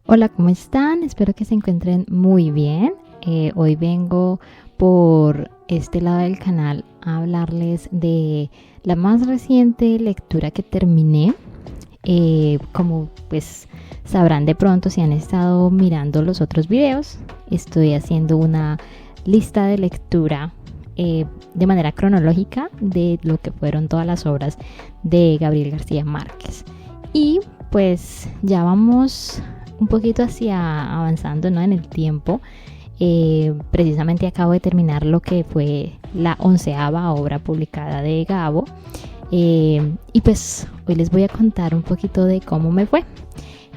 Hola, ¿cómo están? Espero que se encuentren muy bien. Hoy vengo por este lado del canal a hablarles de la más reciente lectura que terminé. Como pues sabrán de pronto si han estado mirando los otros videos, estoy haciendo una lista de lectura de manera cronológica de lo que fueron todas las obras de Gabriel García Márquez. Y pues ya vamos un poquito hacia avanzando, ¿no?, en el tiempo. Precisamente acabo de terminar lo que fue la 11ª obra publicada de Gabo. Y pues hoy les voy a contar un poquito de cómo me fue.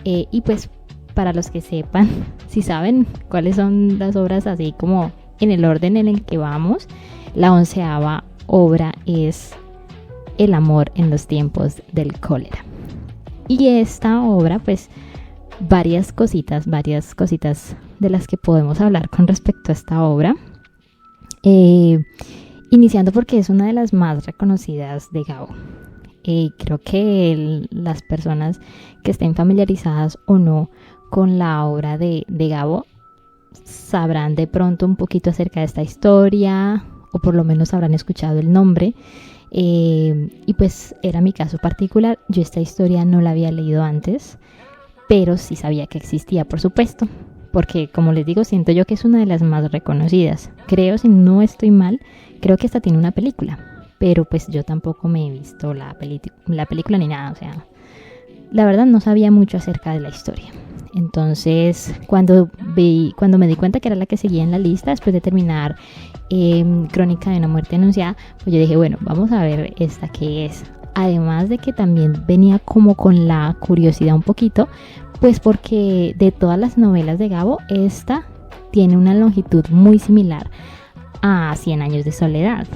Y pues para los que sepan, si saben cuáles son las obras así como en el orden en el que vamos, la 11ª obra es El amor en los tiempos del cólera. Y esta obra, pues varias cositas de las que podemos hablar con respecto a esta obra. Iniciando porque es una de las más reconocidas de Gabo. Creo que las personas que estén familiarizadas o no con la obra de Gabo sabrán de pronto un poquito acerca de esta historia, o por lo menos habrán escuchado el nombre. Y pues era mi caso particular. Yo esta historia no la había leído antes, pero sí sabía que existía, por supuesto, porque como les digo, siento yo que es una de las más reconocidas. Creo, si no estoy mal, creo que esta tiene una película, pero pues yo tampoco me he visto la película ni nada, o sea, la verdad no sabía mucho acerca de la historia. Entonces, cuando me di cuenta que era la que seguía en la lista, después de terminar Crónica de una muerte anunciada, pues yo dije, bueno, vamos a ver esta qué es. Además de que también venía como con la curiosidad un poquito, pues porque de todas las novelas de Gabo, esta tiene una longitud muy similar a 100 años de soledad.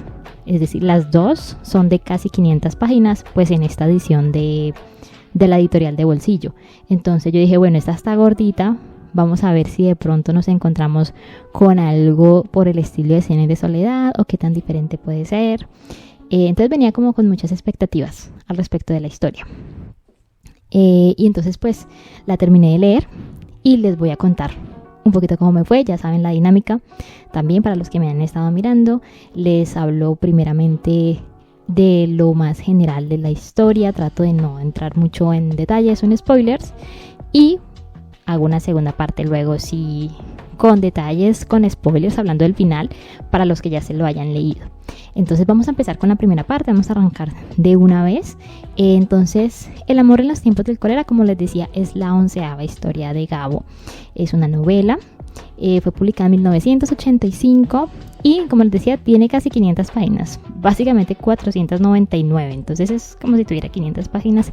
Es decir, las dos son de casi 500 páginas, pues en esta edición de la editorial de bolsillo. Entonces yo dije, bueno, esta está gordita, vamos a ver si de pronto nos encontramos con algo por el estilo de 100 años de soledad o qué tan diferente puede ser. Entonces venía como con muchas expectativas al respecto de la historia. Y entonces pues la terminé de leer y les voy a contar un poquito cómo me fue. Ya saben la dinámica. También para los que me han estado mirando, les hablo primeramente de lo más general de la historia. Trato de no entrar mucho en detalles o en spoilers. Y hago una segunda parte luego sí con detalles, con spoilers, hablando del final para los que ya se lo hayan leído. Entonces vamos a empezar con la primera parte, vamos a arrancar de una vez. Entonces, El amor en los tiempos del cólera, como les decía, es la 11ª historia de Gabo. Es una novela, fue publicada en 1985 y, como les decía, tiene casi 500 páginas, básicamente 499. Entonces es como si tuviera 500 páginas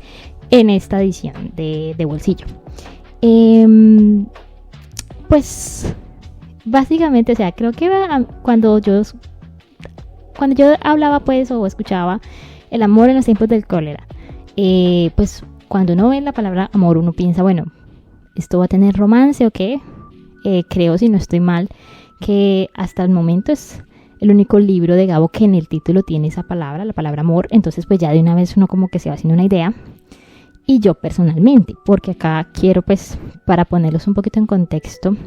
en esta edición de bolsillo. Pues básicamente, o sea, creo que cuando yo hablaba pues o escuchaba El amor en los tiempos del cólera, pues cuando uno ve la palabra amor uno piensa, bueno, ¿esto va a tener romance o qué? Creo, si no estoy mal, que hasta el momento es el único libro de Gabo que en el título tiene esa palabra, la palabra amor. Entonces pues ya de una vez uno como que se va haciendo una idea. Y yo personalmente, porque acá quiero pues, para ponerlos un poquito en contexto,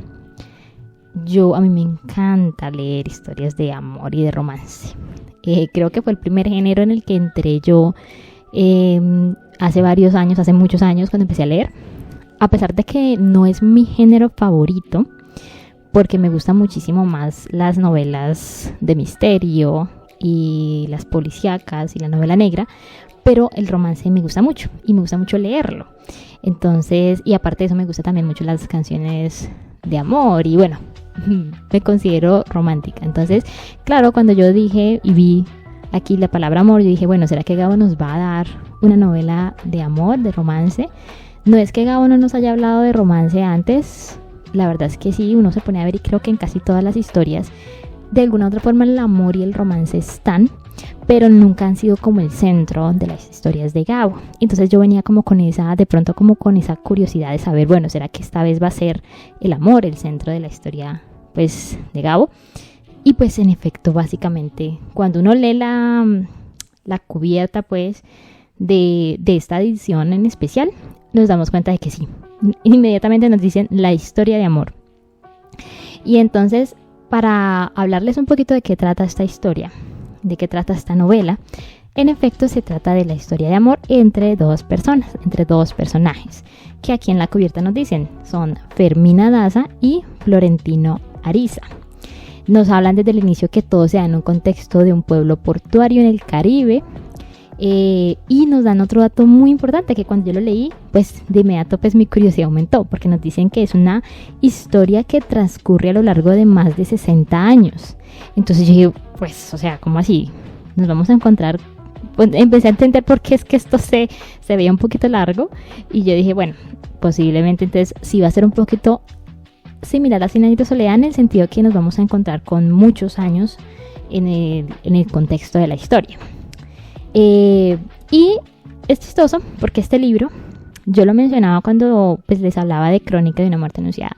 a mí me encanta leer historias de amor y de romance. Creo que fue el primer género en el que entré yo hace muchos años cuando empecé a leer. A pesar de que no es mi género favorito, porque me gustan muchísimo más las novelas de misterio y las policíacas y la novela negra, pero el romance me gusta mucho y me gusta mucho leerlo. Entonces, y aparte de eso me gustan también mucho las canciones de amor y bueno, me considero romántica. Entonces, claro, cuando yo dije y vi aquí la palabra amor, yo dije, bueno, ¿será que Gabo nos va a dar una novela de amor, de romance? No es que Gabo no nos haya hablado de romance antes, la verdad es que sí, uno se pone a ver y creo que en casi todas las historias de alguna u otra forma el amor y el romance están, pero nunca han sido como el centro de las historias de Gabo. Entonces yo venía como con esa curiosidad de saber, bueno, ¿será que esta vez va a ser el amor el centro de la historia pues de Gabo? Y pues en efecto, básicamente, cuando uno lee la cubierta pues de esta edición en especial, nos damos cuenta de que sí. Inmediatamente nos dicen la historia de amor. Y entonces, para hablarles un poquito de qué trata esta historia, de qué trata esta novela, en efecto se trata de la historia de amor entre dos personas, entre dos personajes, que aquí en la cubierta nos dicen, son Fermina Daza y Florentino Ariza. Nos hablan desde el inicio que todo se da en un contexto de un pueblo portuario en el Caribe, y nos dan otro dato muy importante que cuando yo lo leí, pues de inmediato pues mi curiosidad aumentó, porque nos dicen que es una historia que transcurre a lo largo de más de 60 años. Entonces yo dije, pues, o sea, ¿cómo así? Nos vamos a encontrar. Pues empecé a entender por qué es que esto se veía un poquito largo, y yo dije, bueno, posiblemente entonces sí va a ser un poquito similar a 100 años de soledad, en el sentido que nos vamos a encontrar con muchos años en el contexto de la historia. Y es chistoso porque este libro, yo lo mencionaba cuando pues les hablaba de Crónica de una muerte anunciada,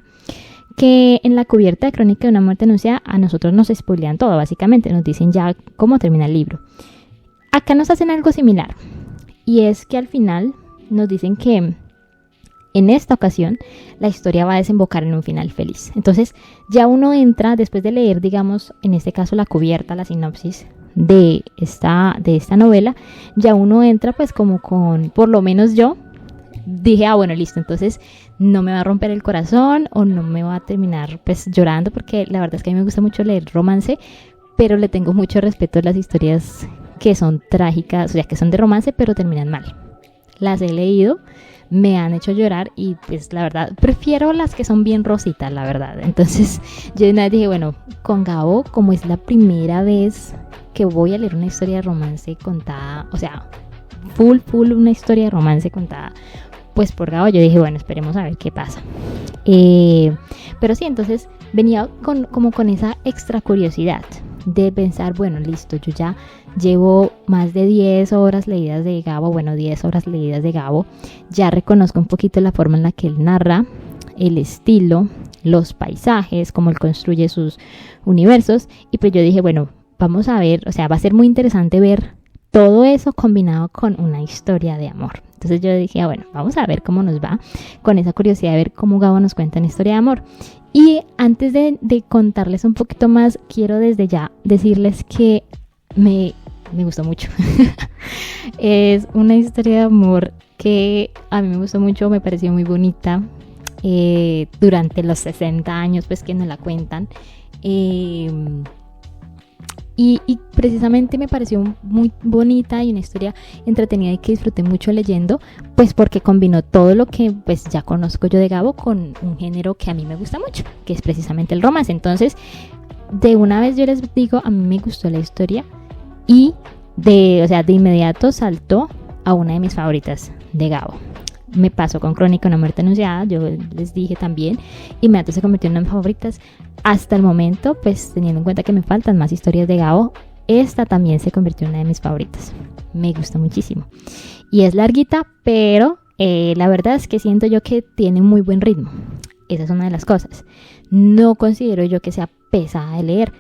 que en la cubierta de Crónica de una muerte anunciada a nosotros nos spoilean todo, básicamente nos dicen ya cómo termina el libro. Acá nos hacen algo similar, y es que al final nos dicen que en esta ocasión la historia va a desembocar en un final feliz. Entonces ya uno entra, después de leer, digamos, en este caso la cubierta, la sinopsis de esta novela, ya uno entra pues como con, por lo menos yo dije, bueno, listo, entonces no me va a romper el corazón o no me va a terminar pues llorando, porque la verdad es que a mí me gusta mucho leer romance, pero le tengo mucho respeto a las historias que son trágicas, o sea, que son de romance pero terminan mal. Las he leído, me han hecho llorar, y pues la verdad prefiero las que son bien rositas, la verdad. Entonces yo de una vez dije, bueno, con Gabo, como es la primera vez que voy a leer una historia de romance contada, o sea, full una historia de romance contada pues por Gabo, yo dije, bueno, esperemos a ver qué pasa. Pero sí, entonces venía como con esa extra curiosidad de pensar, bueno, listo, yo ya llevo más de 10 horas leídas de Gabo, 10 horas leídas de Gabo, ya reconozco un poquito la forma en la que él narra, el estilo, los paisajes, cómo él construye sus universos, y pues yo dije, bueno, vamos a ver, o sea, va a ser muy interesante ver todo eso combinado con una historia de amor. Entonces yo dije, bueno, vamos a ver cómo nos va, con esa curiosidad de ver cómo Gabo nos cuenta una historia de amor. Y antes de contarles un poquito más, quiero desde ya decirles que me gustó mucho. Es una historia de amor que a mí me gustó mucho, me pareció muy bonita. Durante los 60 años pues que nos la cuentan, y precisamente me pareció muy bonita y una historia entretenida y que disfruté mucho leyendo, pues porque combinó todo lo que pues ya conozco yo de Gabo con un género que a mí me gusta mucho, que es precisamente el romance. Entonces de una vez yo les digo, a mí me gustó la historia, y de inmediato saltó a una de mis favoritas de Gabo. Me pasó con Crónica de una muerte anunciada, yo les dije también, inmediato se convirtió en una de mis favoritas. Hasta el momento, pues teniendo en cuenta que me faltan más historias de Gabo, esta también se convirtió en una de mis favoritas. Me gusta muchísimo. Y es larguita, pero la verdad es que siento yo que tiene muy buen ritmo. Esa es una de las cosas. No considero yo que sea pesada de leer,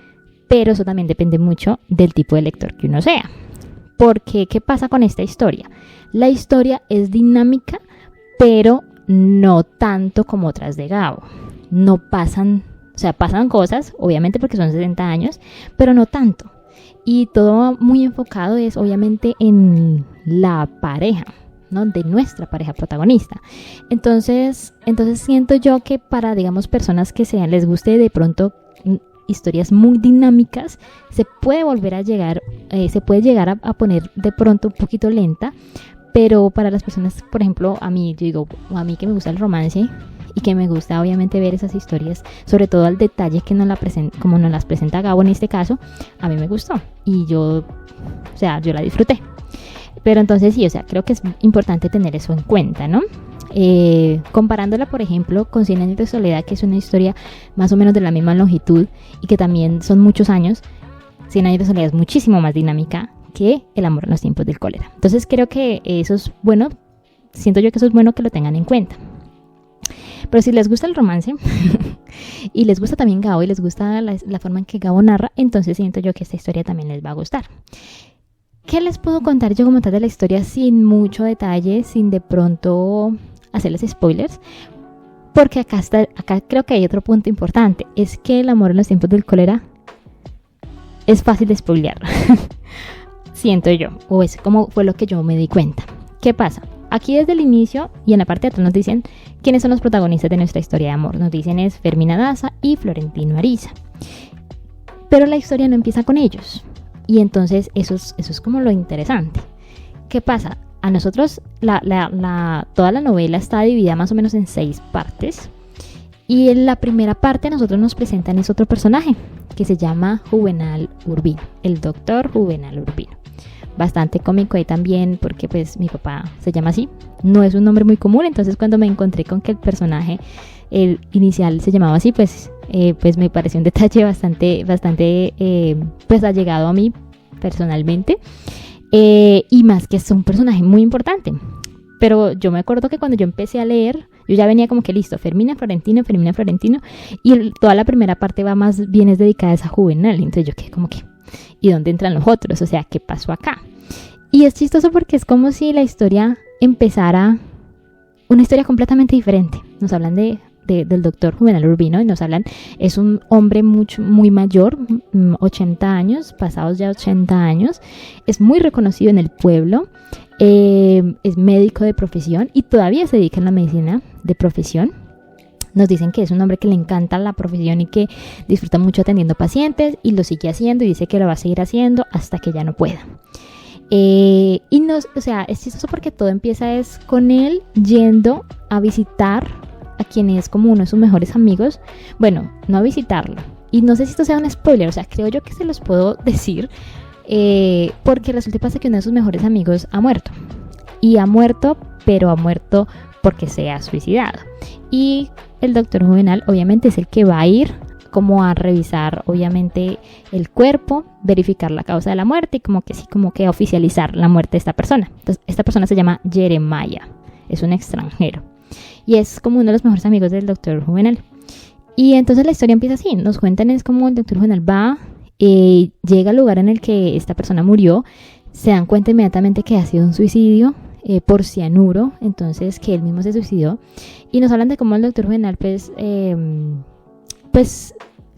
pero eso también depende mucho del tipo de lector que uno sea. Porque, ¿qué pasa con esta historia? La historia es dinámica, pero no tanto como otras de Gabo. No pasan, o sea, pasan cosas, obviamente porque son 60 años, pero no tanto. Y todo muy enfocado es obviamente en la pareja, ¿no? De nuestra pareja protagonista. Entonces siento yo que para, digamos, personas que les guste de pronto historias muy dinámicas, se puede llegar a poner de pronto un poquito lenta. Pero para las personas, por ejemplo, a mí que me gusta el romance y que me gusta obviamente ver esas historias, sobre todo al detalle que como nos las presenta Gabo en este caso, a mí me gustó y yo la disfruté. Pero entonces sí, creo que es importante tener eso en cuenta, ¿no? Comparándola, por ejemplo, con 100 años de soledad, que es una historia más o menos de la misma longitud y que también son muchos años, 100 años de soledad es muchísimo más dinámica que El amor en los tiempos del cólera. Entonces creo que eso es bueno, siento yo que eso es bueno que lo tengan en cuenta. Pero si les gusta el romance y les gusta también Gabo y les gusta la forma en que Gabo narra, entonces siento yo que esta historia también les va a gustar. ¿Qué les puedo contar yo como tal de la historia sin mucho detalle, sin de pronto hacerles spoilers? Porque acá creo que hay otro punto importante, es que el amor en los tiempos del cólera es fácil de spoilear. Siento yo, o es como fue lo que yo me di cuenta. ¿Qué pasa? Aquí desde el inicio y en la parte de atrás nos dicen quiénes son los protagonistas de nuestra historia de amor. Nos dicen es Fermina Daza y Florentino Ariza. Pero la historia no empieza con ellos. Y entonces eso es como lo interesante. ¿Qué pasa? A nosotros toda la novela está dividida más o menos en 6 partes. Y en la primera parte a nosotros nos presentan es otro personaje que se llama Juvenal Urbino, el doctor Juvenal Urbino. Bastante cómico ahí también porque pues mi papá se llama así. No es un nombre muy común, entonces cuando me encontré con que el personaje el inicial se llamaba así, pues me pareció un detalle bastante pues allegado a mí personalmente. Y más que es un personaje muy importante. Pero yo me acuerdo que cuando yo empecé a leer, yo ya venía como que listo, Fermina Florentino, y toda la primera parte va más bien es dedicada a esa Juvenal. Entonces yo quedé como que, ¿y dónde entran los otros? O sea, ¿qué pasó acá? Y es chistoso porque es como si la historia empezara una historia completamente diferente. Nos hablan del doctor Juvenal Urbino y nos hablan, es un hombre muy mayor, 80 años, pasados ya 80 años, es muy reconocido en el pueblo, es médico de profesión y todavía se dedica a la medicina de profesión. Nos dicen que es un hombre que le encanta la profesión y que disfruta mucho atendiendo pacientes y lo sigue haciendo y dice que lo va a seguir haciendo hasta que ya no pueda. O sea, es chistoso porque todo empieza es con él yendo a visitar a quien es como uno de sus mejores amigos. Bueno, no a visitarlo. Y no sé si esto sea un spoiler, o sea, creo yo que se los puedo decir porque resulta y pasa que uno de sus mejores amigos ha muerto. Y ha muerto, pero ha muerto porque se ha suicidado. Y el doctor Juvenal obviamente es el que va a ir como a revisar obviamente el cuerpo, verificar la causa de la muerte y como que oficializar la muerte de esta persona. Entonces, esta persona se llama Jeremiah, es un extranjero y es como uno de los mejores amigos del doctor Juvenal. Y entonces la historia empieza así, nos cuentan es como el doctor Juvenal va, llega al lugar en el que esta persona murió, se dan cuenta inmediatamente que ha sido un suicidio por cianuro, entonces que él mismo se suicidó y nos hablan de cómo el doctor Juvenal pues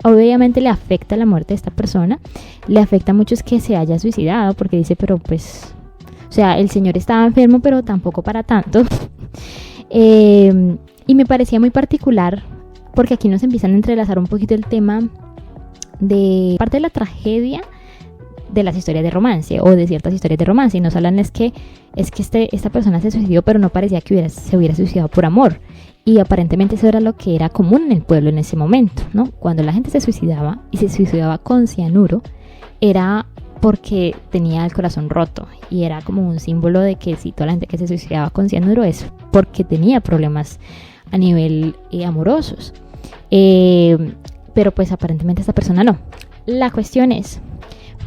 obviamente le afecta la muerte de esta persona, le afecta mucho es que se haya suicidado porque dice pero pues, o sea, el señor estaba enfermo pero tampoco para tanto. Y me parecía muy particular porque aquí nos empiezan a entrelazar un poquito el tema de parte de la tragedia de las historias de romance o de ciertas historias de romance y nos hablan es que esta persona se suicidó pero no parecía que se hubiera suicidado por amor y aparentemente eso era lo que era común en el pueblo en ese momento, ¿no? Cuando la gente se suicidaba y se suicidaba con cianuro era porque tenía el corazón roto y era como un símbolo de que si toda la gente que se suicidaba con cianuro es porque tenía problemas a nivel amorosos, pero pues aparentemente esta persona no. La cuestión es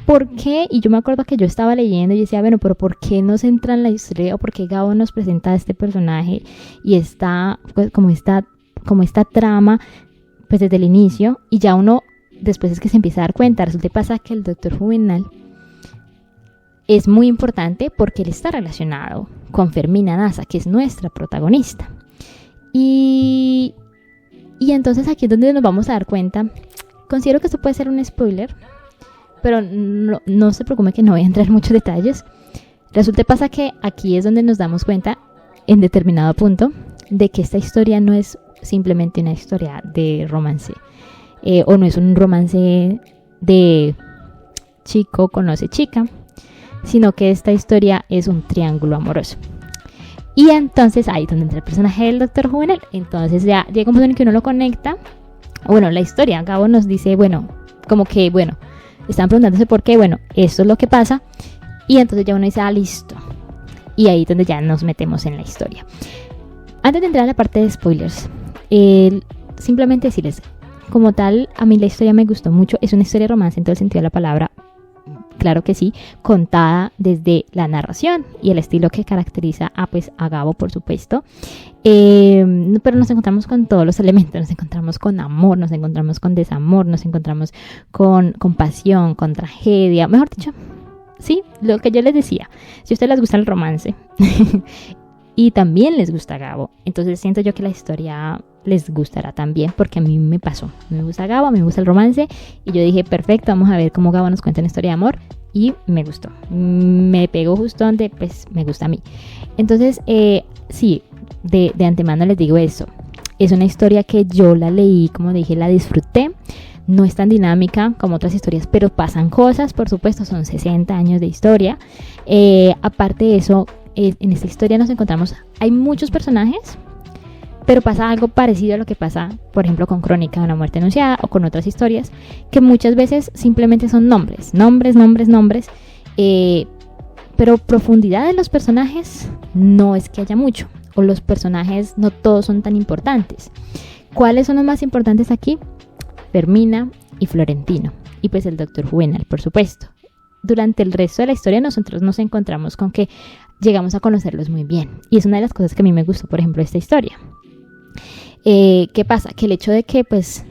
¿por qué? Y yo me acuerdo que yo estaba leyendo y decía, bueno, pero ¿por qué no se entra en la historia o por qué Gabo nos presenta a este personaje y está pues, como esta trama pues desde el inicio y ya uno después es que se empieza a dar cuenta, resulta que pasa que el doctor Juvenal es muy importante porque él está relacionado con Fermina Daza, que es nuestra protagonista. Y entonces aquí es donde nos vamos a dar cuenta. Considero que esto puede ser un spoiler, pero no se preocupe que no voy a entrar en muchos detalles. Resulta pasa que aquí es donde nos damos cuenta en determinado punto de que esta historia no es simplemente una historia de romance o no es un romance de chico conoce chica, sino que esta historia es un triángulo amoroso. Y entonces ahí es donde entra el personaje del doctor Juvenal. Entonces ya llega un punto en el que uno lo conecta. Bueno, la historia, Gabo nos dice, bueno, como que, bueno, están preguntándose por qué, bueno, esto es lo que pasa. Y entonces ya uno dice, listo. Y ahí es donde ya nos metemos en la historia. Antes de entrar a la parte de spoilers, simplemente decirles, como tal, a mí la historia me gustó mucho. Es una historia de romance en todo el sentido de la palabra. Claro que sí, contada desde la narración y el estilo que caracteriza a Gabo, por supuesto. Pero nos encontramos con todos los elementos. Nos encontramos con amor, nos encontramos con desamor, nos encontramos con pasión, con tragedia. Mejor dicho, sí, lo que yo les decía, si a ustedes les gusta el romance y también les gusta Gabo, entonces siento yo que la historia les gustará también, porque a mí me pasó. Me gusta Gabo, a mí me gusta el romance, y yo dije, perfecto, vamos a ver cómo Gabo nos cuenta una historia de amor, y me gustó. Me pegó justo donde pues me gusta a mí. Entonces, sí, de antemano les digo eso. Es una historia que yo la leí, como dije, la disfruté. No es tan dinámica como otras historias, pero pasan cosas, por supuesto, son 60 años de historia. Aparte de eso, en esta historia nos encontramos, hay muchos personajes, pero pasa algo parecido a lo que pasa, por ejemplo, con Crónica de una muerte anunciada o con otras historias, que muchas veces simplemente son nombres, pero profundidad de los personajes no es que haya mucho, o los personajes no todos son tan importantes. ¿Cuáles son los más importantes aquí? Fermina y Florentino, y pues el doctor Juvenal, por supuesto. Durante el resto de la historia nosotros nos encontramos con que llegamos a conocerlos muy bien, y es una de las cosas que a mí me gustó, por ejemplo, de esta historia. ¿Qué pasa? Que el hecho de que pues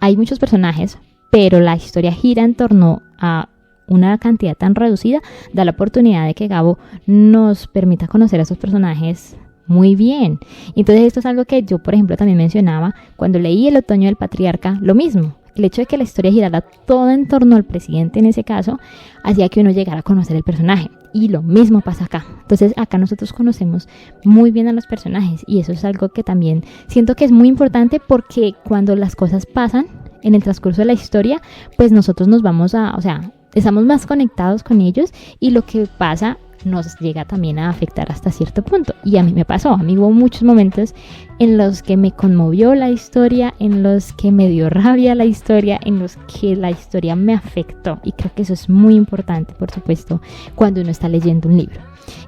hay muchos personajes, pero la historia gira en torno a una cantidad tan reducida, da la oportunidad de que Gabo nos permita conocer a esos personajes muy bien. Entonces esto es algo que yo, por ejemplo, también mencionaba cuando leí El otoño del patriarca, lo mismo. El hecho de que la historia girara todo en torno al presidente en ese caso, hacía que uno llegara a conocer el personaje. Y lo mismo pasa acá. Entonces acá nosotros conocemos muy bien a los personajes, y eso es algo que también siento que es muy importante, porque cuando las cosas pasan en el transcurso de la historia, pues nosotros nos vamos o sea, estamos más conectados con ellos, y lo que pasa nos llega también a afectar hasta cierto punto. Y a mí me pasó, a mí hubo muchos momentos en los que me conmovió la historia, en los que me dio rabia la historia, en los que la historia me afectó, y creo que eso es muy importante, por supuesto, cuando uno está leyendo un libro,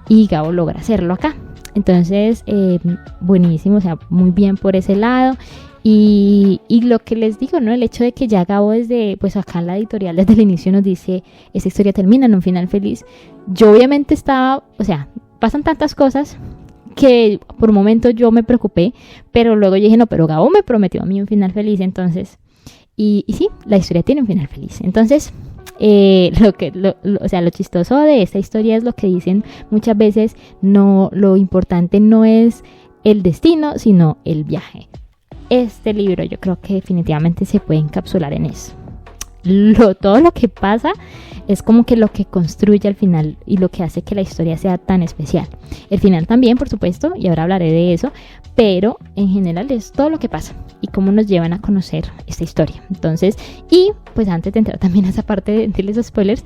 y Gabo logra hacerlo acá. Entonces, buenísimo, o sea, muy bien por ese lado. Y lo que les digo, ¿no? El hecho de que ya Gabo pues acá en la editorial desde el inicio nos dice, esta historia termina en un final feliz. Yo obviamente estaba, o sea, pasan tantas cosas que por un momento yo me preocupé, pero luego yo dije, no, pero Gabo me prometió a mí un final feliz, entonces, y sí, la historia tiene un final feliz. Entonces, o sea, lo chistoso de esta historia es lo que dicen muchas veces, no, lo importante no es el destino, sino el viaje. Este libro yo creo que definitivamente se puede encapsular en eso. Todo lo que pasa es como que lo que construye al final y lo que hace que la historia sea tan especial. El final también, por supuesto, y ahora hablaré de eso, pero en general es todo lo que pasa y cómo nos llevan a conocer esta historia. Entonces, y pues antes de entrar también a esa parte de los spoilers,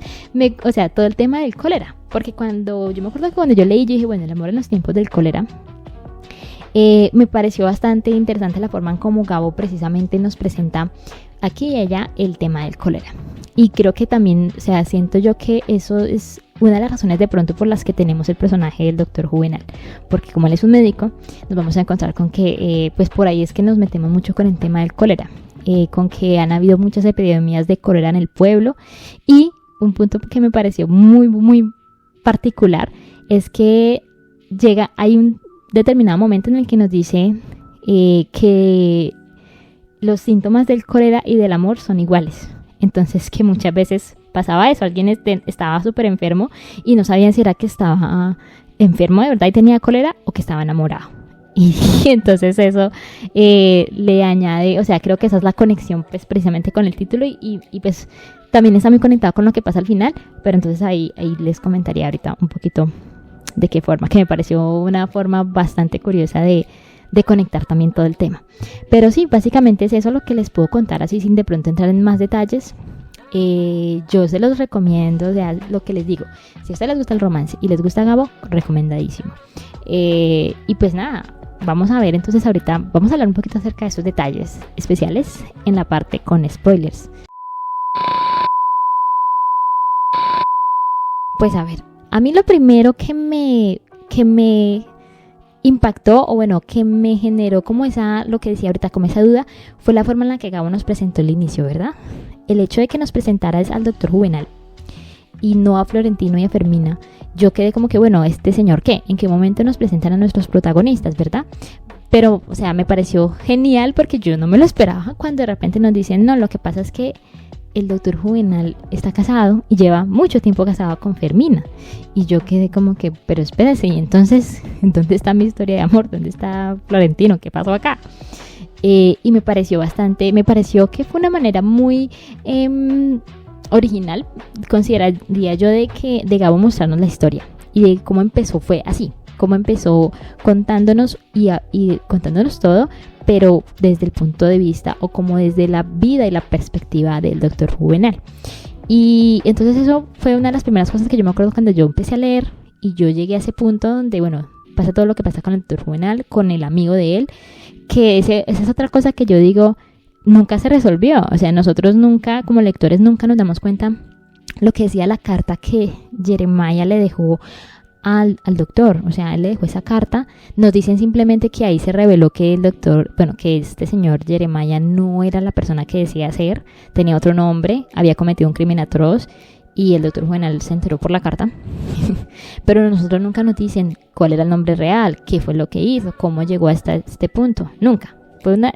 o sea, todo el tema del cólera, porque yo me acuerdo que cuando yo leí, yo dije, bueno, el amor en los tiempos del cólera, me pareció bastante interesante la forma en cómo Gabo precisamente nos presenta aquí y allá el tema del cólera. Y creo que también, o sea, siento yo que eso es una de las razones de pronto por las que tenemos el personaje del doctor Juvenal, porque como él es un médico, nos vamos a encontrar con que pues por ahí es que nos metemos mucho con el tema del cólera, con que han habido muchas epidemias de cólera en el pueblo. Y un punto que me pareció muy, muy particular es que hay un determinado momento en el que nos dice que los síntomas del cólera y del amor son iguales. Entonces, que muchas veces pasaba eso, alguien estaba súper enfermo y no sabían si era que estaba enfermo de verdad y tenía cólera, o que estaba enamorado. Y entonces eso le añade, o sea, creo que esa es la conexión pues precisamente con el título, y pues también está muy conectado con lo que pasa al final, pero entonces ahí les comentaría ahorita un poquito de qué forma, que me pareció una forma bastante curiosa de conectar también todo el tema. Pero sí, básicamente es eso lo que les puedo contar, así sin de pronto entrar en más detalles. Yo se los recomiendo, o sea, lo que les digo, si a ustedes les gusta el romance y les gusta Gabo, recomendadísimo. Y pues nada, vamos a ver, entonces ahorita vamos a hablar un poquito acerca de esos detalles especiales en la parte con spoilers. Pues a ver, a mí lo primero que me impactó, o bueno, que me generó como lo que decía ahorita, como esa duda, fue la forma en la que Gabo nos presentó el inicio, ¿verdad? El hecho de que nos presentara al doctor Juvenal y no a Florentino y a Fermina, yo quedé como que, bueno, ¿este señor qué? ¿En qué momento nos presentan a nuestros protagonistas, verdad? Pero, o sea, me pareció genial porque yo no me lo esperaba cuando de repente nos dicen, no, lo que pasa es que el doctor Juvenal está casado y lleva mucho tiempo casado con Fermina. Y yo quedé como que, pero espérese, y entonces, ¿dónde está mi historia de amor? ¿Dónde está Florentino? ¿Qué pasó acá? Y me pareció que fue una manera muy original, consideraría yo, de Gabo mostrarnos la historia. Y de cómo empezó fue así, cómo empezó contándonos y contándonos todo, pero desde el punto de vista o como desde la vida y la perspectiva del doctor Juvenal. Y entonces eso fue una de las primeras cosas que yo me acuerdo cuando yo empecé a leer y yo llegué a ese punto donde, bueno, pasa todo lo que pasa con el doctor Juvenal, con el amigo de él, que esa es otra cosa que yo digo, nunca se resolvió. O sea, nosotros nunca, como lectores, nunca nos damos cuenta lo que decía la carta que Jeremiah le dejó al doctor. O sea, él le dejó esa carta. Nos dicen simplemente que ahí se reveló que el doctor, bueno, que este señor Jeremiah no era la persona que decía ser, tenía otro nombre, había cometido un crimen atroz y el doctor Juvenal se enteró por la carta. Pero nosotros nunca nos dicen cuál era el nombre real, qué fue lo que hizo, cómo llegó hasta este punto. Nunca.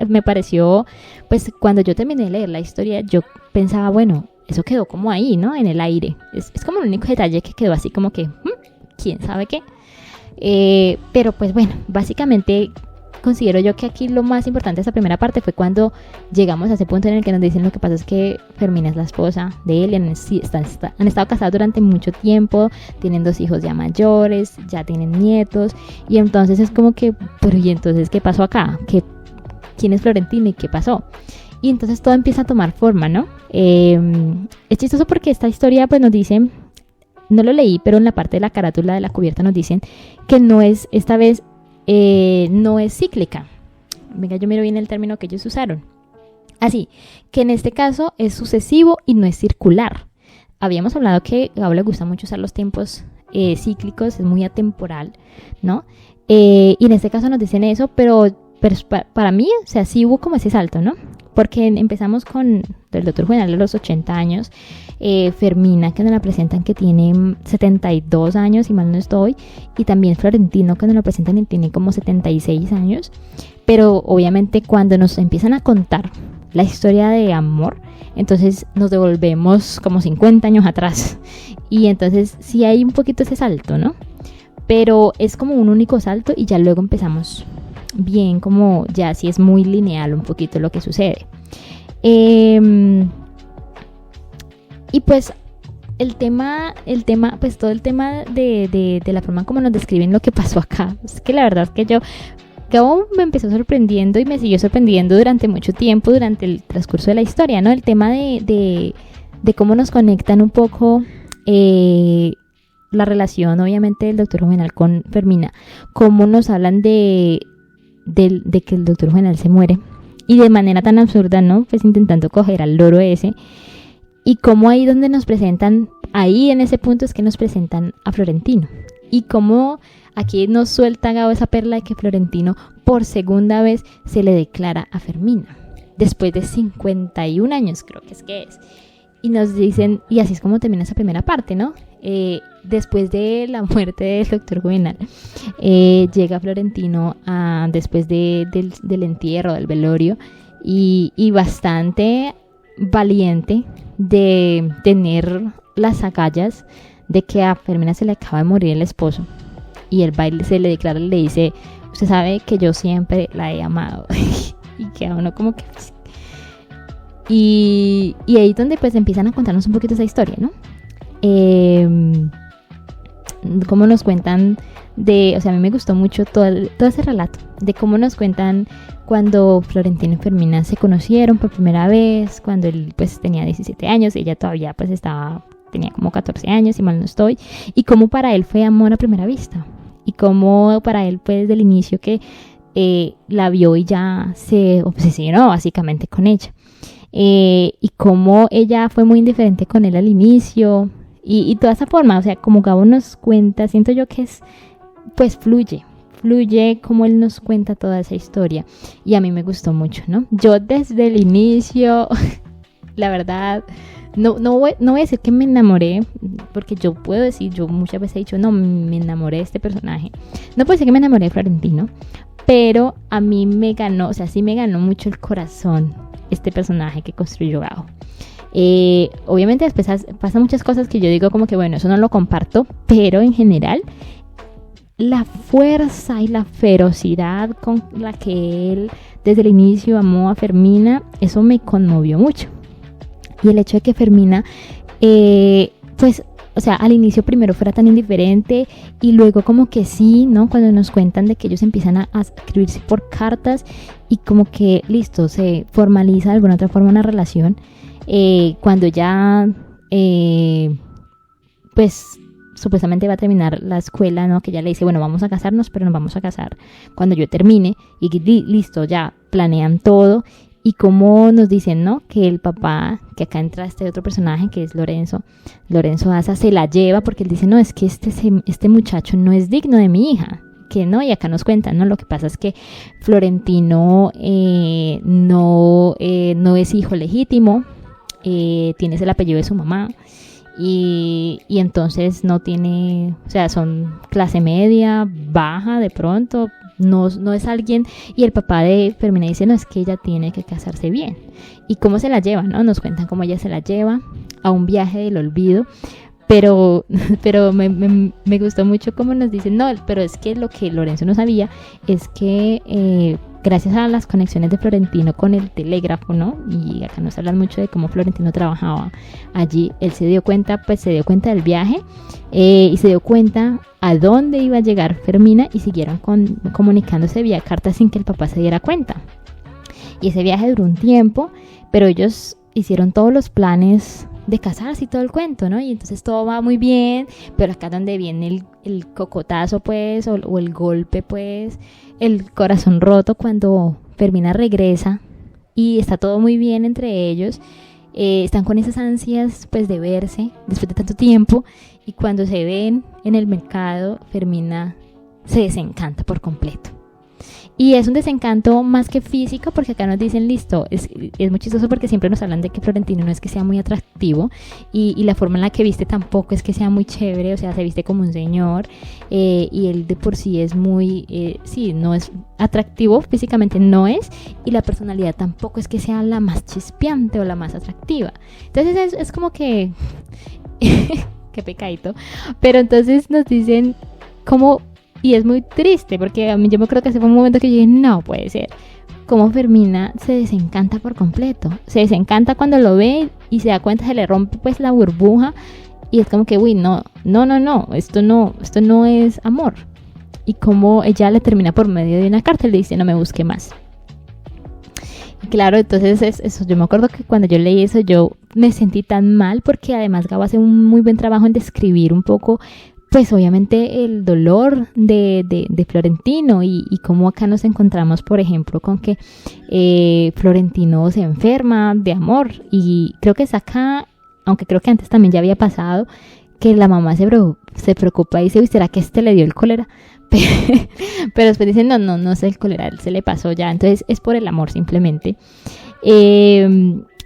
Me pareció, pues cuando yo terminé de leer la historia, yo pensaba, bueno, eso quedó como ahí, ¿no? En el aire. Es como el único detalle que quedó así como que, ¿quién sabe qué? Pero pues bueno, básicamente considero yo que aquí lo más importante de esta primera parte fue cuando llegamos a ese punto en el que nos dicen lo que pasa es que Fermina es la esposa de él, han estado casados durante mucho tiempo, tienen 2 hijos ya mayores, ya tienen nietos, y entonces es como que, pero ¿y entonces qué pasó acá? ¿Quién es Florentino y qué pasó? Y entonces todo empieza a tomar forma, ¿no? Es chistoso porque esta historia pues nos dicen, no lo leí, pero en la parte de la carátula de la cubierta nos dicen que no es, esta vez, no es cíclica. Venga, yo miro bien el término que ellos usaron. Así, que en este caso es sucesivo y no es circular. Habíamos hablado que a Gabo le gusta mucho usar los tiempos cíclicos, es muy atemporal, ¿no? Y en este caso nos dicen eso, pero para mí, o sea, sí hubo como ese salto, ¿no? Porque empezamos con el doctor Juvenal de los 80 años, Fermina, que nos la presentan que tiene 72 años, si mal no estoy, y también Florentino, que nos lo presentan y tiene como 76 años, pero obviamente cuando nos empiezan a contar la historia de amor, entonces nos devolvemos como 50 años atrás, y entonces sí hay un poquito ese salto, ¿no? Pero es como un único salto y ya luego empezamos bien, como ya sí es muy lineal un poquito lo que sucede. Y pues el tema, pues todo el tema de la forma como nos describen lo que pasó acá, es que la verdad es que Gabo me empezó sorprendiendo y me siguió sorprendiendo durante mucho tiempo, durante el transcurso de la historia, ¿no? El tema de cómo nos conectan un poco la relación, obviamente, del doctor Juvenal con Fermina, cómo nos hablan de que el doctor Juvenal se muere y de manera tan absurda, ¿no? Pues intentando coger al loro ese, y cómo ahí donde nos presentan, ahí en ese punto es que nos presentan a Florentino, y cómo aquí nos suelta Gabo esa perla de que Florentino por segunda vez se le declara a Fermina después de 51 años, creo que es, y nos dicen, y así es como termina esa primera parte, ¿no? Después de la muerte del doctor Juvenal, llega Florentino después del entierro, del velorio, y bastante valiente de tener las agallas de que a Fermina se le acaba de morir el esposo, y él va y se le declara y le dice, usted sabe que yo siempre la he amado. Y queda uno como que... Y ahí donde pues empiezan a contarnos un poquito esa historia, ¿no? Cómo nos cuentan o sea, a mí me gustó mucho todo ese relato de cómo nos cuentan cuando Florentino y Fermina se conocieron por primera vez, cuando él pues tenía 17 años, ella todavía pues tenía como 14 años, si mal no estoy, y cómo para él fue amor a primera vista, y cómo para él fue desde el inicio que la vio y ya se obsesionó básicamente con ella, y cómo ella fue muy indiferente con él al inicio, y toda esa forma, o sea, como Gabo nos cuenta, siento yo que pues fluye como él nos cuenta toda esa historia, y a mí me gustó mucho, ¿no? Yo desde el inicio, la verdad, no voy a decir que me enamoré, porque yo puedo decir, yo muchas veces he dicho, no, me enamoré de este personaje, no puedo decir que me enamoré de Florentino, pero a mí me ganó, o sea, sí me ganó mucho el corazón este personaje que construyó Gabo. Obviamente después pasan muchas cosas que yo digo como que bueno, eso no lo comparto, pero en general la fuerza y la ferocidad con la que él desde el inicio amó a Fermina, eso me conmovió mucho. Y el hecho de que Fermina, pues, o sea, al inicio primero fuera tan indiferente y luego como que sí, ¿no? Cuando nos cuentan de que ellos empiezan a escribirse por cartas y como que, listo, se formaliza de alguna otra forma una relación, cuando ya, pues, supuestamente va a terminar la escuela, ¿no? Que ya le dice, bueno, vamos a casarnos, pero nos vamos a casar cuando yo termine. Y listo, ya planean todo. Y como nos dicen, ¿no? Que el papá, que acá entra este otro personaje, que es Lorenzo Daza, se la lleva porque él dice, no, es que este muchacho no es digno de mi hija. Que no, y acá nos cuentan, ¿no? Lo que pasa es que Florentino no es hijo legítimo, tienes el apellido de su mamá. Y entonces no tiene, o sea, son clase media, baja de pronto, no es alguien, y el papá de Fermina dice, no, es que ella tiene que casarse bien. ¿Y cómo se la lleva, no? Nos cuentan cómo ella se la lleva a un viaje del olvido, pero me gustó mucho cómo nos dicen, no, pero es que lo que Lorenzo no sabía es que gracias a las conexiones de Florentino con el telégrafo, ¿no? Y acá nos hablan mucho de cómo Florentino trabajaba allí. Él se dio cuenta del viaje y se dio cuenta a dónde iba a llegar Fermina y siguieron comunicándose vía carta sin que el papá se diera cuenta. Y ese viaje duró un tiempo, pero ellos hicieron todos los planes de casarse y todo el cuento, ¿no? Y entonces todo va muy bien, pero acá donde viene el cocotazo, pues, o el golpe, pues, el corazón roto cuando Fermina regresa y está todo muy bien entre ellos, están con esas ansias, pues, de verse después de tanto tiempo, y cuando se ven en el mercado, Fermina se desencanta por completo. Y es un desencanto más que físico, porque acá nos dicen, listo, es muy chistoso porque siempre nos hablan de que Florentino no es que sea muy atractivo y la forma en la que viste tampoco es que sea muy chévere, o sea, se viste como un señor, y él de por sí es muy, sí, no es atractivo, físicamente no es, y la personalidad tampoco es que sea la más chispeante o la más atractiva. Entonces es como que, qué pecadito, pero entonces nos dicen cómo. Y es muy triste porque a mí yo me creo que ese fue un momento que yo dije, no puede ser. Como Fermina se desencanta por completo. Se desencanta cuando lo ve y se da cuenta, se le rompe pues la burbuja. Y es como que, uy, no, esto no es amor. Y como ella le termina por medio de una carta, le dice, no me busque más. Y claro, entonces eso, yo me acuerdo que cuando yo leí eso yo me sentí tan mal porque además Gabo hace un muy buen trabajo en describir un poco, pues obviamente el dolor de Florentino y cómo acá nos encontramos, por ejemplo, con que Florentino se enferma de amor, y creo que es acá, aunque creo que antes también ya había pasado, que la mamá se preocupa y dice, uy, ¿será que le dio el cólera? Pero después dicen, no es el cólera, se le pasó ya, entonces es por el amor simplemente.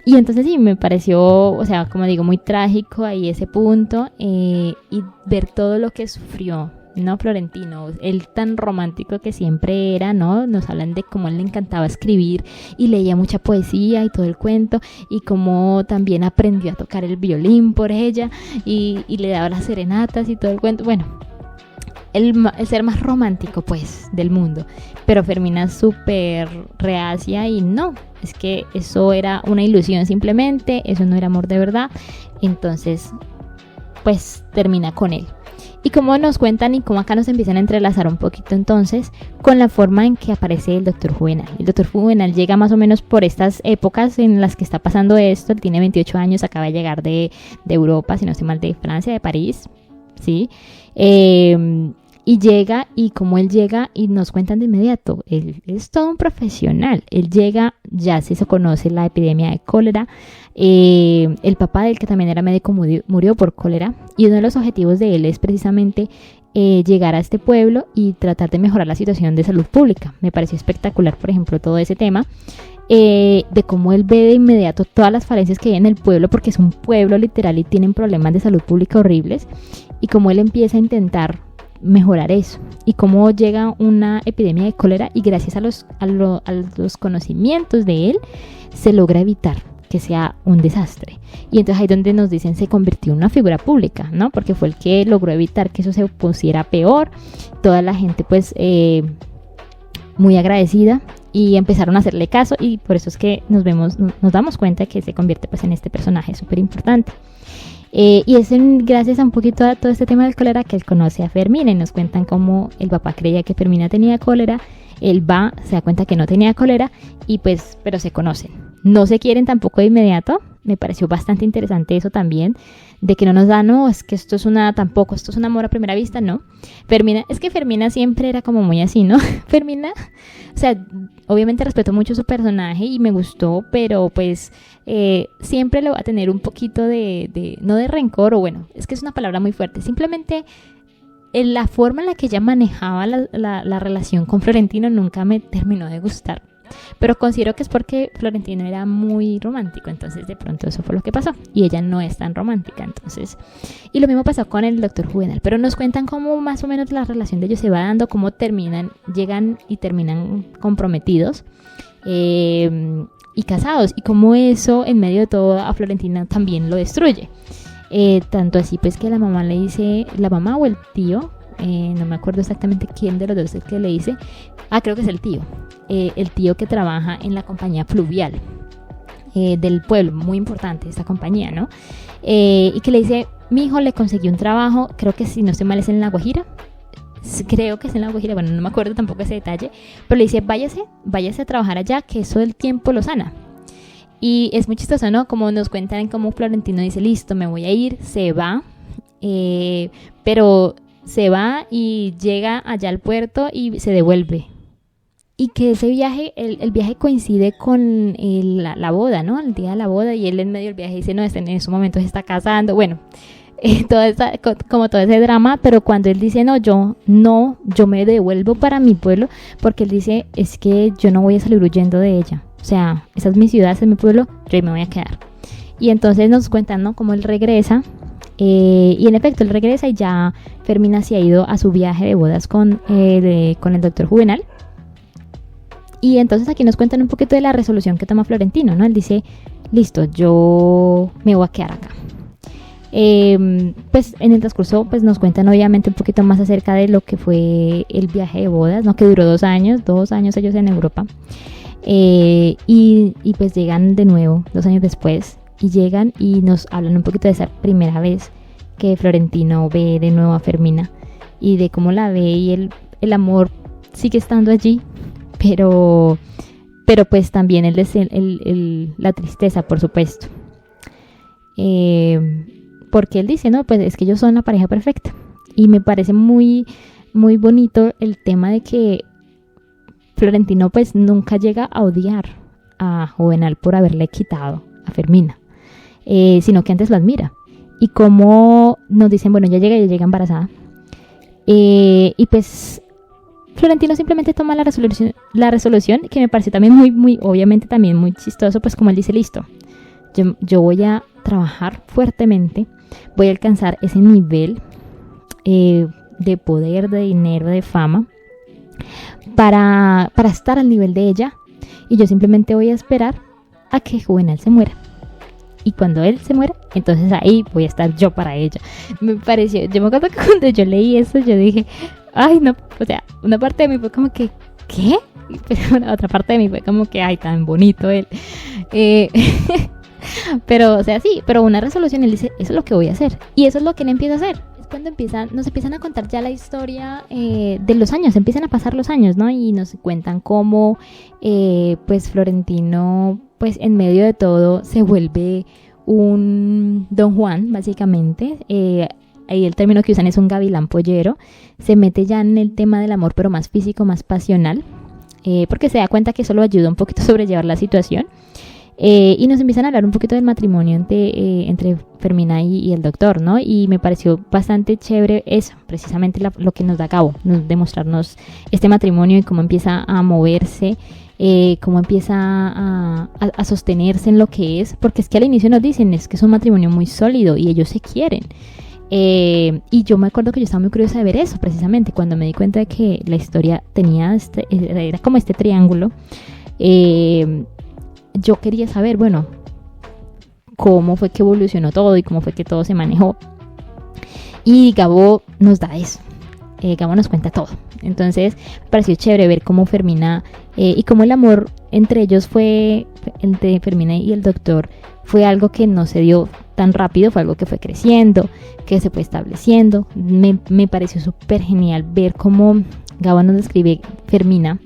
Y entonces sí, me pareció, o sea, como digo, muy trágico ahí ese punto, y ver todo lo que sufrió, ¿no? Florentino, él tan romántico que siempre era, ¿no? Nos hablan de cómo él le encantaba escribir y leía mucha poesía y todo el cuento, y cómo también aprendió a tocar el violín por ella y le daba las serenatas y todo el cuento. Bueno, el ser más romántico, pues, del mundo. Pero Fermina es súper reacia y no, es que eso era una ilusión simplemente, eso no era amor de verdad. Entonces, pues, termina con él. Y como nos cuentan y como acá nos empiezan a entrelazar un poquito entonces con la forma en que aparece el Dr. Juvenal. El Dr. Juvenal llega más o menos por estas épocas en las que está pasando esto. Él tiene 28 años, acaba de llegar de Europa, si no estoy mal, de Francia, de París, ¿sí? Y llega, y como él llega, y nos cuentan de inmediato, él es todo un profesional. Él llega, ya se conoce la epidemia de cólera. El papá de él, que también era médico, murió por cólera. Y uno de los objetivos de él es precisamente llegar a este pueblo y tratar de mejorar la situación de salud pública. Me pareció espectacular, por ejemplo, todo ese tema. De cómo él ve de inmediato todas las falencias que hay en el pueblo, porque es un pueblo literal y tienen problemas de salud pública horribles. Y cómo él empieza a intentar mejorar eso, y cómo llega una epidemia de cólera, y gracias a los conocimientos de él se logra evitar que sea un desastre. Y entonces ahí donde nos dicen se convirtió en una figura pública, ¿no? Porque fue el que logró evitar que eso se pusiera peor. Toda la gente pues muy agradecida y empezaron a hacerle caso, y por eso es que nos damos cuenta que se convierte pues en este personaje súper importante. Y es gracias a un poquito a todo este tema del cólera que él conoce a Fermina, y nos cuentan cómo el papá creía que Fermina tenía cólera. Él va, se da cuenta que no tenía cólera, y pues, pero se conocen. No se quieren tampoco de inmediato. Me pareció bastante interesante eso también, de que no nos da, no, es que esto es esto es un amor a primera vista, no. Fermina siempre era como muy así, ¿no? Fermina, o sea, obviamente respeto mucho su personaje y me gustó, pero pues siempre le va a tener un poquito no de rencor, o bueno, es que es una palabra muy fuerte, simplemente en la forma en la que ella manejaba la relación con Florentino nunca me terminó de gustar. Pero considero que es porque Florentino era muy romántico, entonces de pronto eso fue lo que pasó, y ella no es tan romántica, entonces. Y lo mismo pasó con el doctor Juvenal, pero nos cuentan cómo más o menos la relación de ellos se va dando, cómo llegan y terminan comprometidos y casados, y cómo eso en medio de todo a Florentino también lo destruye. Tanto así pues que la mamá le dice, la mamá o el tío, no me acuerdo exactamente quién de los dos es que le dice, creo que es el tío que trabaja en la compañía fluvial del pueblo, muy importante esta compañía, ¿no? Y que le dice, mi hijo le consiguió un trabajo, creo que si no estoy mal es en La Guajira, creo que es en La Guajira, bueno, no me acuerdo tampoco ese detalle, pero le dice, váyase a trabajar allá, que eso del tiempo lo sana. Y es muy chistoso, ¿no? Como nos cuentan cómo Florentino dice, listo, me voy a ir, se va, pero se va y llega allá al puerto y se devuelve. Y que ese viaje, el viaje coincide con la boda, ¿no? El día de la boda, y él en medio del viaje dice, no, en esos momentos se está casando. Bueno, como todo ese drama, pero cuando él dice, yo me devuelvo para mi pueblo, porque él dice, es que yo no voy a salir huyendo de ella. O sea, esa es mi ciudad, ese es mi pueblo, yo ahí me voy a quedar. Y entonces nos cuentan, ¿no? Cómo él regresa. Y en efecto, él regresa y ya Fermina se ha ido a su viaje de bodas con el doctor Juvenal. Y entonces aquí nos cuentan un poquito de la resolución que toma Florentino, ¿no? Él dice, listo, yo me voy a quedar acá. Pues en el transcurso pues nos cuentan obviamente un poquito más acerca de lo que fue el viaje de bodas, ¿no? Que duró 2 años ellos en Europa. Y pues llegan de nuevo 2 años después, y llegan y nos hablan un poquito de esa primera vez que Florentino ve de nuevo a Fermina, y de cómo la ve, y el amor sigue estando allí, pero pues también la tristeza, por supuesto, porque él dice, no, pues es que ellos son la pareja perfecta. Y me parece muy, muy bonito el tema de que Florentino pues nunca llega a odiar a Juvenal por haberle quitado a Fermina, sino que antes lo admira. Y como nos dicen, bueno, ya llega embarazada, y pues Florentino simplemente toma la resolución, que me parece también muy, muy, obviamente también muy chistoso, pues como él dice, listo, yo voy a trabajar fuertemente, voy a alcanzar ese nivel de poder, de dinero, de fama, para estar al nivel de ella, y yo simplemente voy a esperar a que Juvenal se muera. Y cuando él se muera, entonces ahí voy a estar yo para ella. Me pareció, yo me acuerdo que cuando yo leí eso, yo dije, ay no, o sea, una parte de mí fue como que, ¿qué? Pero otra parte de mí fue como que, ay, tan bonito él. Pero, o sea, sí, pero una resolución, él dice, eso es lo que voy a hacer. Y eso es lo que él empieza a hacer. Es cuando nos empiezan a contar ya la historia de los años, empiezan a pasar los años, ¿no? Y nos cuentan cómo, pues, Florentino, pues, en medio de todo, se vuelve un Don Juan, básicamente. Ahí el término que usan es un gavilán pollero. Se mete ya en el tema del amor, pero más físico, más pasional, porque se da cuenta que eso lo ayuda un poquito a sobrellevar la situación. Y nos empiezan a hablar un poquito del matrimonio entre Fermina y el doctor, ¿no? Y me pareció bastante chévere eso, precisamente lo que nos da a cabo, demostrarnos este matrimonio y cómo empieza a moverse, cómo empieza a sostenerse en lo que es, porque es que al inicio nos dicen, es que es un matrimonio muy sólido y ellos se quieren. Y yo me acuerdo que yo estaba muy curiosa de ver eso, precisamente, cuando me di cuenta de que la historia era como este triángulo. Yo quería saber, bueno, cómo fue que evolucionó todo y cómo fue que todo se manejó. Y Gabo nos da eso. Gabo nos cuenta todo. Entonces me pareció chévere ver cómo Fermina y cómo el amor entre ellos fue, entre Fermina y el doctor, fue algo que no se dio tan rápido, fue algo que fue creciendo, que se fue estableciendo. Me pareció súper genial ver cómo Gabo nos describe Fermina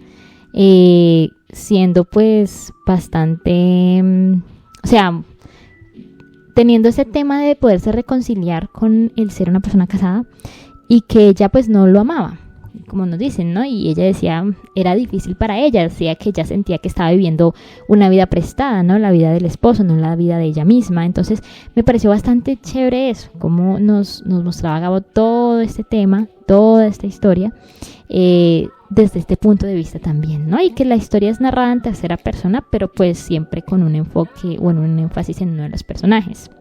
siendo pues bastante, o sea, teniendo ese tema de poderse reconciliar con el ser una persona casada y que ella pues no lo amaba, como nos dicen, ¿no? Y ella decía, era difícil para ella, decía que ella sentía que estaba viviendo una vida prestada, ¿no? La vida del esposo, no la vida de ella misma. Entonces me pareció bastante chévere eso, cómo nos mostraba Gabo todo este tema, toda esta historia, desde este punto de vista también, ¿no? Y que la historia es narrada en tercera persona, pero pues siempre con un enfoque o en un énfasis en uno de los personajes.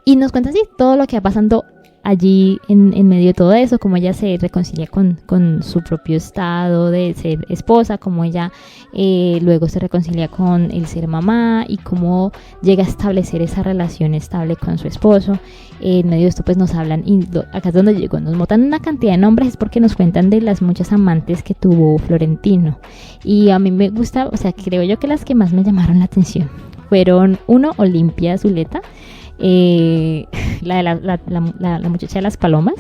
Y nos cuenta así todo lo que va pasando allí en medio de todo eso, cómo ella se reconcilia con su propio estado de ser esposa, cómo ella luego se reconcilia con el ser mamá y cómo llega a establecer esa relación estable con su esposo. En medio de esto pues nos hablan, y acá es donde llegó, nos botan una cantidad de nombres, es porque nos cuentan de las muchas amantes que tuvo Florentino. Y a mí me gusta, o sea, creo yo que las que más me llamaron la atención fueron, uno, Olimpia Zuleta, la muchacha de las palomas,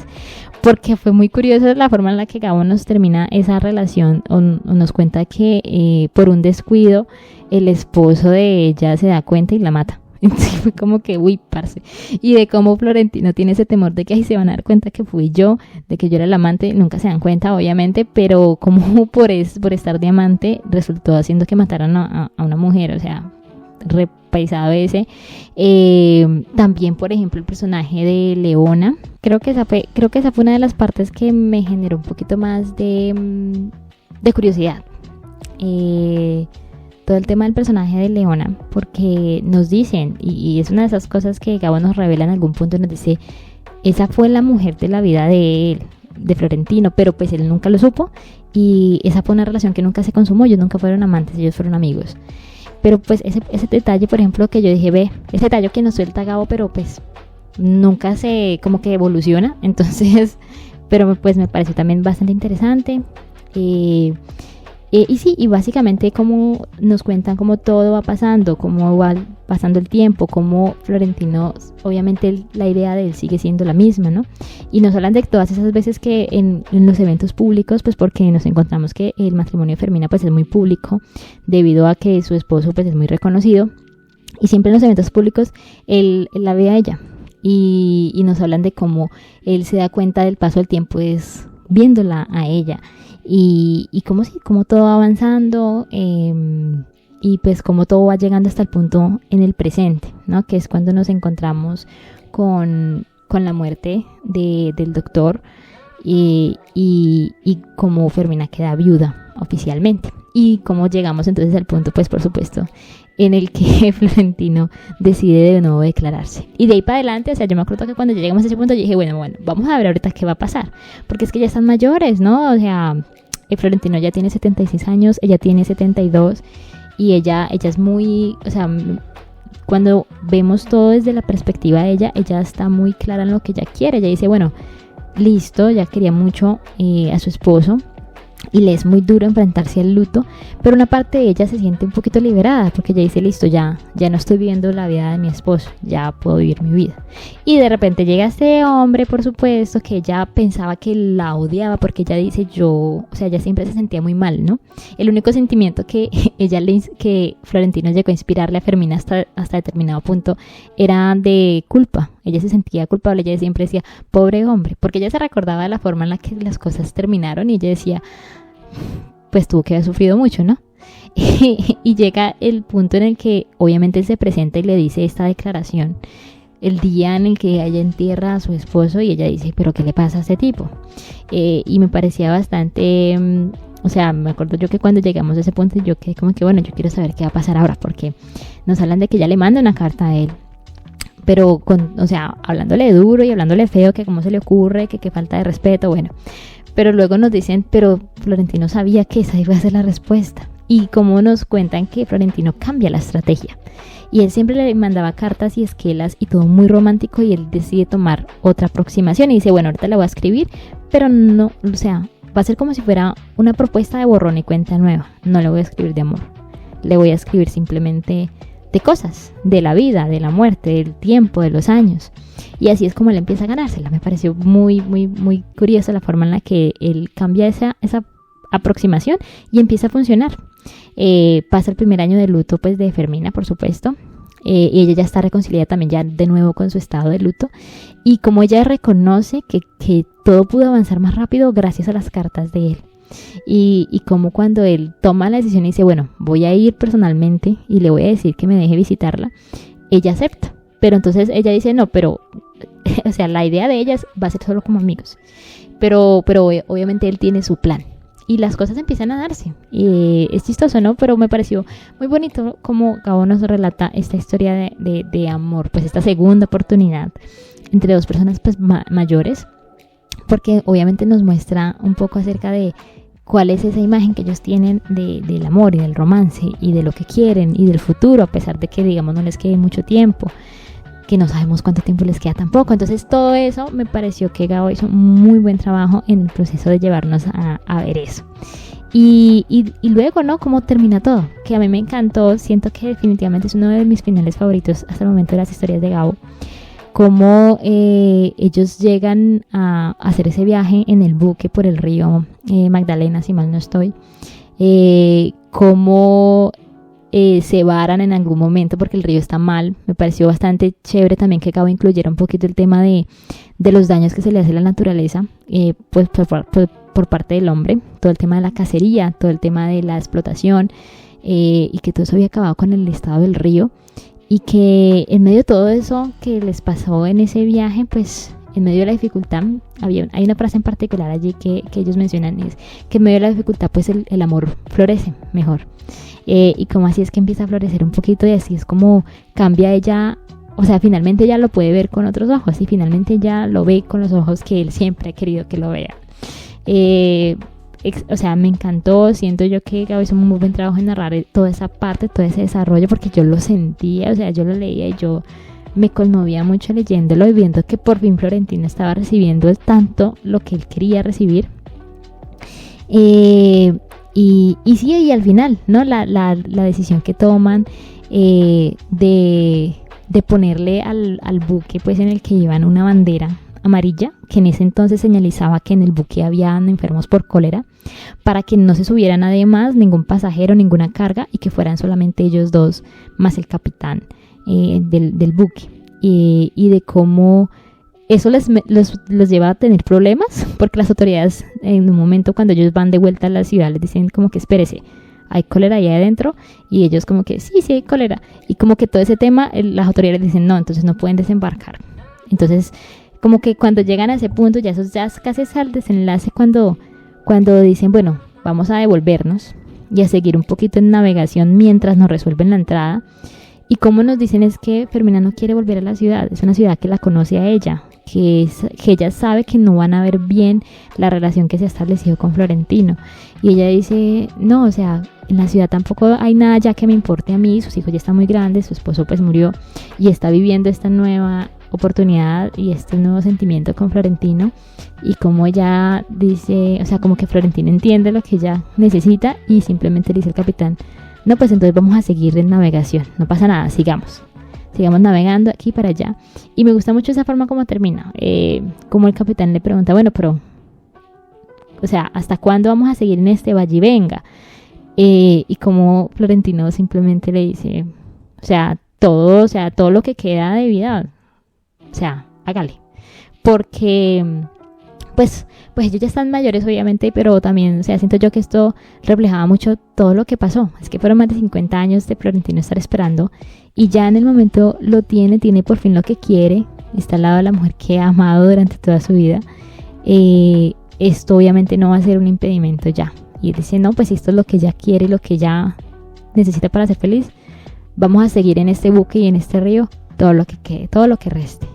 porque fue muy curiosa la forma en la que Gabo nos termina esa relación, o nos cuenta que por un descuido el esposo de ella se da cuenta y la mata. Entonces fue como que, uy, parce. Y de cómo Florentino tiene ese temor de que ahí se van a dar cuenta que fui yo, de que yo era el amante. Nunca se dan cuenta, obviamente, pero como por estar de amante resultó haciendo que mataran a una mujer, o sea, repaisado ese. También, por ejemplo, el personaje de Leona, creo que esa fue una de las partes que me generó un poquito más de curiosidad. Todo el tema del personaje de Leona, porque nos dicen, y es una de esas cosas que Gabo nos revela en algún punto, nos dice, esa fue la mujer de la vida de él, de Florentino, pero pues él nunca lo supo, y esa fue una relación que nunca se consumó. Ellos nunca fueron amantes, ellos fueron amigos. Pero pues ese detalle, por ejemplo, que yo dije, ve, ese detalle que nos suelta Gabo, pero pues nunca se como que evoluciona. Entonces, pero pues me pareció también bastante interesante. Y sí, y básicamente como nos cuentan cómo todo va pasando, cómo va pasando el tiempo, cómo Florentino, obviamente la idea de él sigue siendo la misma, ¿no? Y nos hablan de todas esas veces que en los eventos públicos, pues porque nos encontramos que el matrimonio de Fermina pues es muy público, debido a que su esposo pues es muy reconocido, y siempre en los eventos públicos él la ve a ella, y nos hablan de cómo él se da cuenta del paso del tiempo es viéndola a ella. Y cómo todo va avanzando, y pues cómo todo va llegando hasta el punto en el presente, ¿no? Que es cuando nos encontramos con la muerte del doctor, y cómo Fermina queda viuda oficialmente, y cómo llegamos entonces al punto, pues por supuesto, en el que Florentino decide de nuevo declararse. Y de ahí para adelante, o sea, yo me acuerdo que cuando llegamos a ese punto, yo dije, bueno, vamos a ver ahorita qué va a pasar, porque es que ya están mayores, ¿no? O sea, Florentino ya tiene 76 años, ella tiene 72, y ella es muy, o sea, cuando vemos todo desde la perspectiva de ella está muy clara en lo que ella quiere. Ella dice, bueno, listo, ya quería mucho a su esposo, y le es muy duro enfrentarse al luto, pero una parte de ella se siente un poquito liberada, porque ella dice, listo, ya no estoy viviendo la vida de mi esposo, ya puedo vivir mi vida. Y de repente llega este hombre, por supuesto, que ella pensaba que la odiaba, porque ella dice, o sea, ella siempre se sentía muy mal, ¿no? El único sentimiento que que Florentino llegó a inspirarle a Fermina hasta determinado punto era de culpa. Ella se sentía culpable, ella siempre decía, pobre hombre, porque ella se recordaba de la forma en la que las cosas terminaron, y ella decía, pues tuvo que haber sufrido mucho, ¿no? Y llega el punto en el que obviamente él se presenta y le dice esta declaración el día en el que ella entierra a su esposo, y ella dice, pero ¿qué le pasa a este tipo? Y me parecía bastante, o sea, me acuerdo yo que cuando llegamos a ese punto yo quedé como que, bueno, yo quiero saber qué va a pasar ahora, porque nos hablan de que ella le manda una carta a él, pero o sea, hablándole duro y hablándole feo, que cómo se le ocurre, que falta de respeto, bueno. Pero luego nos dicen, pero Florentino sabía que esa iba a ser la respuesta. y cómo nos cuentan que Florentino cambia la estrategia. Y él siempre le mandaba cartas y esquelas y todo muy romántico, y él decide tomar otra aproximación y dice, bueno, ahorita le voy a escribir, pero no, o sea, va a ser como si fuera una propuesta de borrón y cuenta nueva. No le voy a escribir de amor, le voy a escribir simplemente de cosas, de la vida, de la muerte, del tiempo, de los años. Y así es como él empieza a ganársela. Me pareció muy, muy, muy curiosa la forma en la que él cambia esa aproximación y empieza a funcionar. Pasa el primer año de luto pues de Fermina, por supuesto, y ella ya está reconciliada también ya de nuevo con su estado de luto, y como ella reconoce que todo pudo avanzar más rápido gracias a las cartas de él, y como cuando él toma la decisión y dice, bueno, voy a ir personalmente y le voy a decir que me deje visitarla, ella acepta, pero entonces ella dice, no, pero o sea, la idea de ella va a ser solo como amigos, pero obviamente él tiene su plan. Y las cosas empiezan a darse. Es chistoso, ¿no? Pero me pareció muy bonito como Gabo nos relata esta historia de amor, pues esta segunda oportunidad entre dos personas pues mayores, porque obviamente nos muestra un poco acerca de cuál es esa imagen que ellos tienen del amor y del romance y de lo que quieren y del futuro, a pesar de que, digamos, no les quede mucho tiempo, que no sabemos cuánto tiempo les queda tampoco. Entonces todo eso me pareció que Gabo hizo un muy buen trabajo en el proceso de llevarnos a ver eso. Y luego, ¿no? Cómo termina todo, que a mí me encantó. Siento que definitivamente es uno de mis finales favoritos hasta el momento de las historias de Gabo. Cómo ellos llegan a hacer ese viaje en el buque por el río Magdalena, si mal no estoy. Cómo se varan en algún momento porque el río está mal. Me pareció bastante chévere también que Gabo incluyera un poquito el tema de los daños que se le hace a la naturaleza, pues por parte del hombre, todo el tema de la cacería, todo el tema de la explotación, y que todo eso había acabado con el estado del río, y que en medio de todo eso que les pasó en ese viaje, pues en medio de la dificultad, hay una frase en particular allí que ellos mencionan, es que en medio de la dificultad pues el amor florece mejor. Y como así es que empieza a florecer un poquito, y así es como cambia ella, o sea, finalmente ella lo puede ver con otros ojos, y finalmente ella lo ve con los ojos que él siempre ha querido que lo vea. O sea, me encantó. Siento yo que Gabo hizo un muy buen trabajo en narrar toda esa parte, todo ese desarrollo, porque yo lo sentía, o sea, yo lo leía y yo me conmovía mucho leyéndolo y viendo que por fin Florentino estaba recibiendo tanto lo que él quería recibir. Y sí, y al final, ¿no? La decisión que toman de ponerle al buque, pues en el que llevan una bandera amarilla, que en ese entonces señalizaba que en el buque habían enfermos por cólera, para que no se subiera nadie más, ningún pasajero, ninguna carga, y que fueran solamente ellos dos más el capitán del buque. Y de cómo eso los lleva a tener problemas, porque las autoridades en un momento cuando ellos van de vuelta a la ciudad les dicen como que espérese, hay cólera ahí adentro, y ellos como que sí hay cólera, y como que todo ese tema las autoridades dicen no, entonces no pueden desembarcar. Entonces como que cuando llegan a ese punto ya casi es al desenlace cuando dicen bueno, vamos a devolvernos y a seguir un poquito en navegación mientras nos resuelven la entrada. Y como nos dicen es que Fermina no quiere volver a la ciudad, es una ciudad que la conoce a ella, que ella sabe que no van a ver bien la relación que se ha establecido con Florentino. Y ella dice, no, o sea, en la ciudad tampoco hay nada ya que me importe a mí, sus hijos ya están muy grandes, su esposo pues murió y está viviendo esta nueva oportunidad y este nuevo sentimiento con Florentino. Y como ella dice, o sea, como que Florentino entiende lo que ella necesita y simplemente le dice al capitán, no, pues entonces vamos a seguir en navegación, no pasa nada, sigamos navegando aquí para allá. Y me gusta mucho esa forma como termina, como el capitán le pregunta, bueno, pero, o sea, ¿hasta cuándo vamos a seguir en este valle y venga? Y como Florentino simplemente le dice, o sea, todo lo que queda de vida, o sea, hágale, porque pues ellos ya están mayores obviamente, pero también, o sea, siento yo que esto reflejaba mucho todo lo que pasó. Es que fueron más de 50 años de Florentino estar esperando, y ya en el momento lo tiene por fin lo que quiere, está al lado de la mujer que ha amado durante toda su vida. Esto obviamente no va a ser un impedimento ya, y él dice, no, pues si esto es lo que ella quiere y lo que ella necesita para ser feliz, vamos a seguir en este buque y en este río todo lo que quede, todo lo que reste.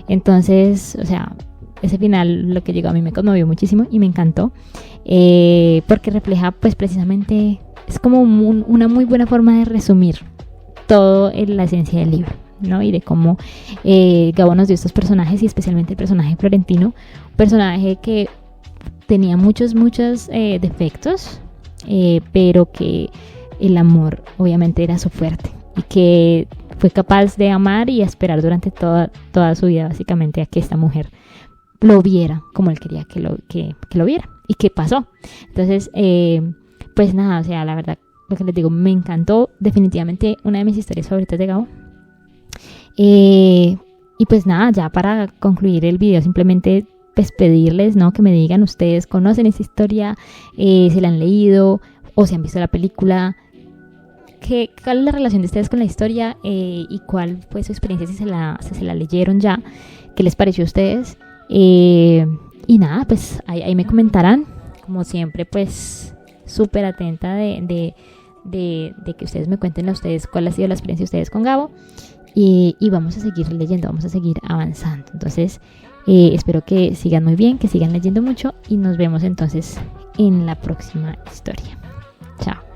Entonces, o sea, ese final, lo que llegó a mí me conmovió muchísimo y me encantó, porque refleja pues precisamente es como una muy buena forma de resumir todo en la esencia del libro, ¿no? Y de cómo Gabo nos dio estos personajes, y especialmente el personaje Florentino, un personaje que tenía muchos defectos, pero que el amor obviamente era su fuerte, y que fue capaz de amar y esperar durante toda su vida, básicamente, a que esta mujer lo viera como él quería que lo viera. ¿Y qué pasó? Entonces, pues nada, o sea, la verdad, lo que les digo, me encantó. Definitivamente una de mis historias favoritas de Gabo. Y pues nada, ya para concluir el video, simplemente pues pedirles, ¿no? Que me digan, ustedes conocen esta historia, si la han leído o si han visto la película. ¿Cuál es la relación de ustedes con la historia, y cuál fue su experiencia si se la leyeron ya? ¿Qué les pareció a ustedes? Y nada, pues ahí me comentarán. Como siempre, pues súper atenta de que ustedes me cuenten a ustedes cuál ha sido la experiencia de ustedes con Gabo. Y vamos a seguir leyendo, vamos a seguir avanzando. Entonces, espero que sigan muy bien, que sigan leyendo mucho, y nos vemos entonces en la próxima historia. Chao.